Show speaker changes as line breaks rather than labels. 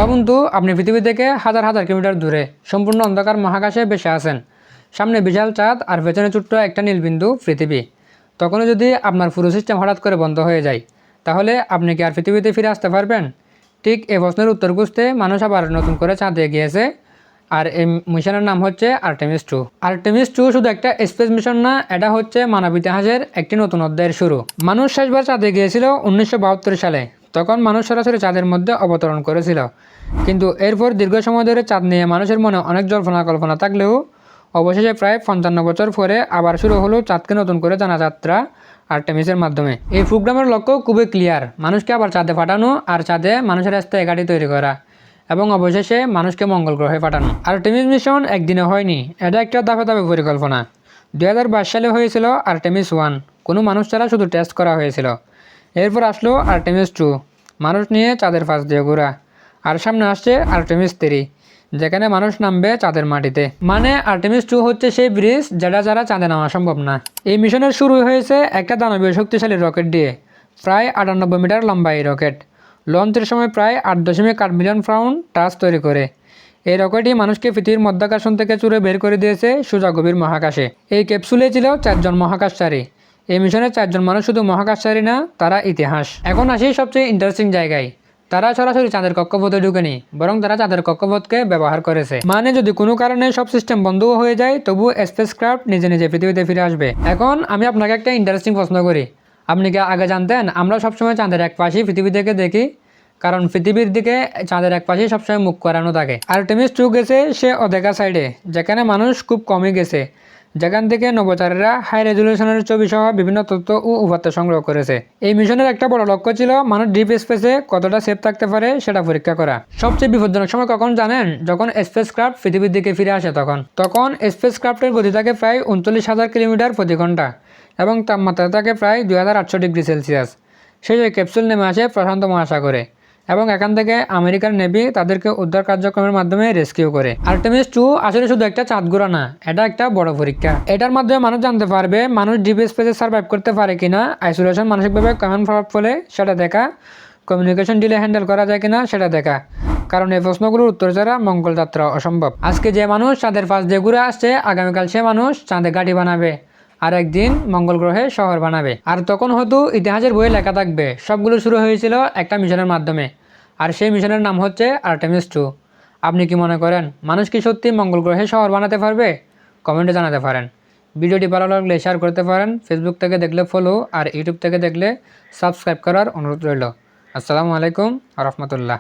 ভাবুন তো আপনি পৃথিবী থেকে হাজার হাজার কিলোমিটার দূরে সম্পূর্ণ অন্ধকার মহাকাশে ভেসে আছেন। সামনে বিশাল চাঁদ আর পেছনে ছোট্ট একটা নীলবিন্দু পৃথিবী। তখনও যদি আপনার পুরো সিস্টেম হঠাৎ করে বন্ধ হয়ে যায়, তাহলে আপনি কি আর পৃথিবীতে ফিরে আসতে পারবেন? ঠিক এই প্রশ্নের উত্তর খুঁজতে মানুষ আবার নতুন করে চাঁদে গিয়েছে। আর এই মিশনের নাম হচ্ছে আর্টেমিস 2। আর্টেমিস 2 শুধু একটা স্পেস মিশন না, এটা হচ্ছে মানব ইতিহাসের একটি নতুন অধ্যায়ের শুরু। মানুষ শেষবার চাঁদে গিয়েছিল 1972 সালে। তখন মানুষ সরাসরি চাঁদের মধ্যে অবতরণ করেছিল। কিন্তু এরপর দীর্ঘ সময় ধরে চাঁদ নিয়ে মানুষের মনে অনেক জল্পনা কল্পনা থাকলেও অবশেষে প্রায় 55 বছর পরে আবার শুরু হলো চাঁদকে নতুন করে জানা যাত্রা আর্টেমিসের মাধ্যমে। এই প্রোগ্রামের লক্ষ্য খুবই ক্লিয়ার, মানুষকে আবার চাঁদে পাঠানো আর চাঁদে মানুষের স্থায়ী ঘাঁটি তৈরি করা এবং অবশেষে মানুষকে মঙ্গল গ্রহে পাঠানো। আর্টেমিস মিশন একদিনে হয়নি, এটা একটা ধাপে ধাপে পরিকল্পনা। 2022 সালে হয়েছিল আর্টেমিস 1, কোনো মানুষ ছাড়া শুধু টেস্ট করা হয়েছিল। এরপর আসলো আর্টেমিস 2, মানুষ নিয়ে চাঁদের পাশ দিয়ে ঘোরা। আর সামনে আসছে আর্টেমিস 3, যেখানে মানুষ নামবে চাঁদের মাটিতে। মানে আর্টেমিস 2 হচ্ছে সেই ব্রিজ যেটা ছাড়া চাঁদে নামা সম্ভব না। এই মিশনের শুরু হয়েছে একটা দানবীয় শক্তিশালী রকেট দিয়ে। প্রায় 98 মিটার লম্বা এই রকেট লঞ্চের সময় প্রায় 8.8 মিলিয়ন পাউন্ড টাচ তৈরি করে। এই রকেটই মানুষকে পৃথিবীর মধ্যাকর্ষণ থেকে চুরে বের করে দিয়েছে সোজা গভীর মহাকাশে। এই ক্যাপসুলে ছিল 4 জন মহাকাশচারী। এই মিশনে 4 জন মানুষ শুধু মহাকাশচারী না, তারা ইতিহাস। এখন আসি সবচেয়ে ইন্টারেস্টিং জায়গায়। তারা সরাসরি চাঁদের কক্ষপথে ঢুকেনি, বরং তারা চাঁদের কক্ষপথকে ব্যবহার করেছে। মানে যদি কোনো কারণে সব সিস্টেম বন্ধও হয়ে যায়, তবু স্পেসক্রাফট নিজে নিজে পৃথিবীতে ফিরে আসবে। এখন আমি আপনাকে একটা ইন্টারেস্টিং প্রশ্ন করি, আপনি কি আগে জানতেন আমরা সবসময় চাঁদের এক পাশেই পৃথিবী থেকে দেখি? কারণ পৃথিবীর দিকে চাঁদের এক পাশেই সবসময় মুখ করানো থাকে। আর্টেমিস 2 গেছে সে অদেখা সাইডে, যেখানে মানুষ খুব কমই গেছে, যেখান থেকে নভোচারীরা হাই রেজলিউশনের ছবি সহ বিভিন্ন তথ্য ও উপাত্ত সংগ্রহ করেছে। এই মিশনের একটা বড় লক্ষ্য ছিল মানুষ ডিপ স্পেসে কতটা সেফ থাকতে পারে সেটা পরীক্ষা করা। সবচেয়ে বিপজ্জনক সময় কখন জানেন? যখন স্পেসক্রাফট পৃথিবীর দিকে ফিরে আসে। তখন স্পেসক্রাফটের গতি থাকে প্রায় 39,000 কিলোমিটার প্রতি ঘন্টা এবং তাপমাত্রা থাকে প্রায় 2800 ডিগ্রি সেলসিয়াস। সেই ক্যাপসুল নেমে আসে প্রশান্ত মহাসাগরে এবং এখান থেকে আমেরিকার নেভি তাদেরকে উদ্ধার কার্যক্রমের মাধ্যমে রেস্কিউ করে। আর্টেমিস 2 আসলে শুধু একটা চাঁদ ঘোরা না, এটা একটা বড় পরীক্ষা। এটার মাধ্যমে মানুষ জানতে পারবে মানুষ ডিপ স্পেসে সার্ভাইভ করতে পারে কিনা, আইসোলেশন মানসিকভাবে কেমন প্রভাব ফেলে সেটা দেখা, কমিউনিকেশন ডিলে হ্যান্ডেল করা যায় কিনা সেটা দেখা। কারণ এই প্রশ্নগুলোর উত্তর ছাড়া মঙ্গল যাত্রা অসম্ভব। আজকে যে মানুষ চাঁদের পাশ দিয়ে ঘুরে আসছে, আগামীকাল সে মানুষ চাঁদে ঘাঁটি বানাবে আর একদিন মঙ্গল গ্রহে শহর বানাবে। আর তখন হয়তো ইতিহাসের বইয়ে লেখা থাকবে সবগুলো শুরু হয়েছিল একটা মিশনের মাধ্যমে, আর সেই মিশনের নাম হচ্ছে আর্টেমিস 2। আপনি কি মনে করেন মানুষ কি সত্যি মঙ্গল গ্রহে শহর বানাতে পারবে? কমেন্টে জানাতে পারেন। ভিডিওটি ভালো লাগলে শেয়ার করতে পারেন। ফেসবুক থেকে দেখলে ফলো আর ইউটিউব থেকে দেখলে সাবস্ক্রাইব করার অনুরোধ রইল। আসসালামু আলাইকুম ওয়া রাহমাতুল্লাহ।